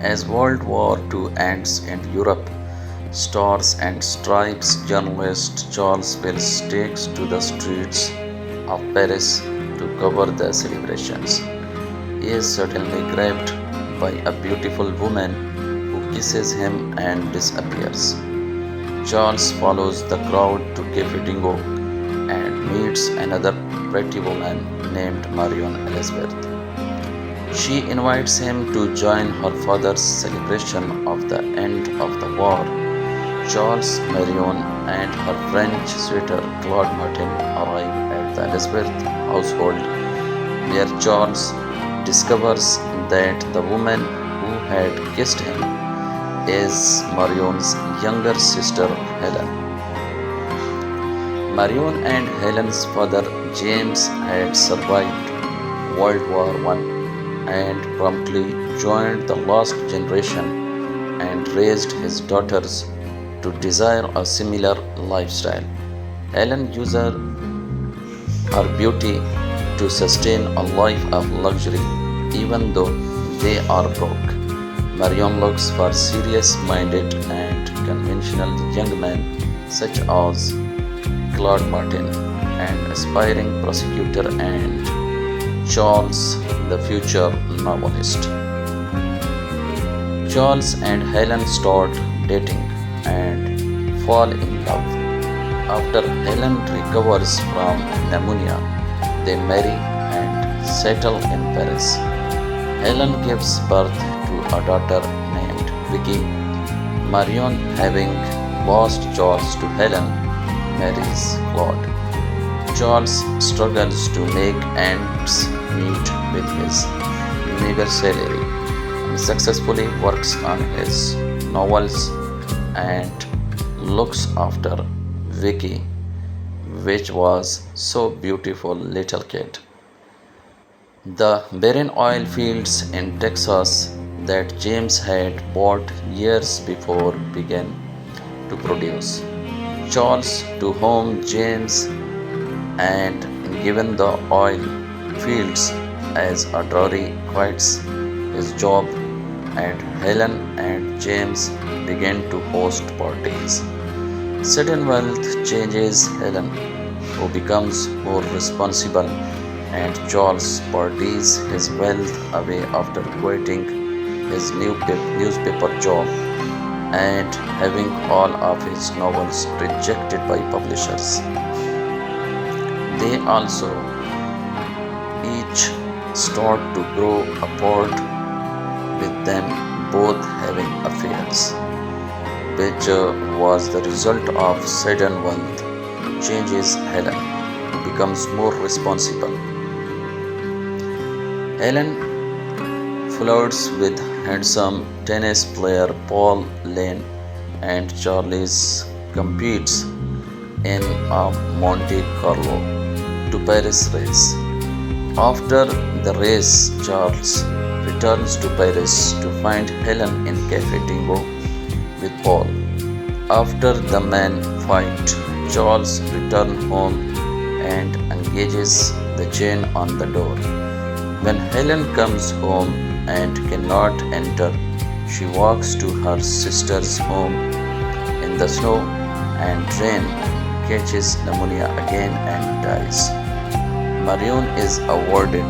As World War II ends in Europe, Stars and Stripes journalist Charles Wills takes to the streets of Paris to cover the celebrations. He is suddenly grabbed by a beautiful woman who kisses him and disappears. Charles follows the crowd to Cafe Dingo and meets another pretty woman named Marion Elizabeth. She invites him to join her father's celebration of the end of the war. Charles, Marion, and her French suitor Claude Martin arrive at the Elizabeth household, where Charles discovers that the woman who had kissed him is Marion's younger sister Helen. Marion and Helen's father James had survived World War I and promptly joined the lost generation and raised his daughters to desire a similar lifestyle. Helen uses her beauty to sustain a life of luxury even though they are broke. Marion looks for serious minded and conventional young men such as Claude Martin, an aspiring prosecutor, and Charles, the future novelist. Charles and Helen start dating and fall in love. After Helen recovers from pneumonia, they marry and settle in Paris. Helen gives birth to a daughter named Vicky. Marion, having lost Charles to Helen, marries Claude. Charles struggles to make ends meet with his meager salary and successfully works on his novels and looks after Vicky, which was so beautiful little kid. The barren oil fields in Texas that James had bought years before began to produce. Charles, to whom James and given the oil fields as a dowry, quits his job, and Helen and James begin to host parties. Sudden wealth changes Helen, who becomes more responsible, and Charles parties his wealth away after quitting his newspaper job and having all of his novels rejected by publishers. They also each start to grow apart, with them both having affairs, which was the result of sudden wealth changes Helen, who becomes more responsible. Helen flirts with handsome tennis player Paul Lane, and Charles competes in a Monte Carlo to Paris race. After the race, Charles returns to Paris to find Helen in Cafe Dingo with Paul. After the men fight, Charles returns home and engages the chain on the door. When Helen comes home and cannot enter, she walks to her sister's home in the snow and rain, catches pneumonia again and dies. Marion is awarded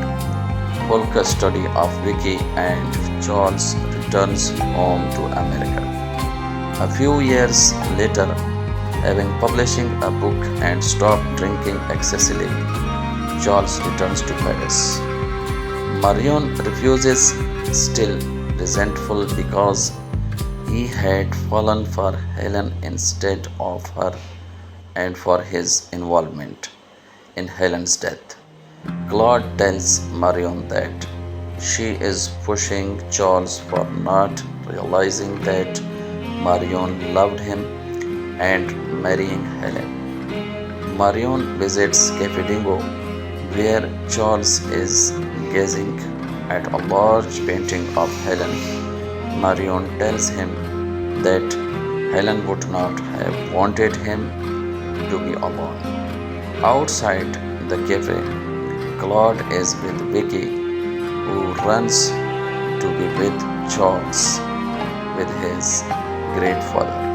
full custody of Vicky and Charles returns home to America. A few years later, having publishing a book and stopped drinking excessively, Charles returns to Paris. Marion refuses, still resentful because he had fallen for Helen instead of her and for his involvement in Helen's death. Claude tells Marion that she is pushing Charles for not realizing that Marion loved him and marrying Helen. Marion visits Cafe Dingo, where Charles is gazing at a large painting of Helen. Marion tells him that Helen would not have wanted him to be alone. Outside the cafe, Claude is with Vicky, who runs to be with Charles. with his great father.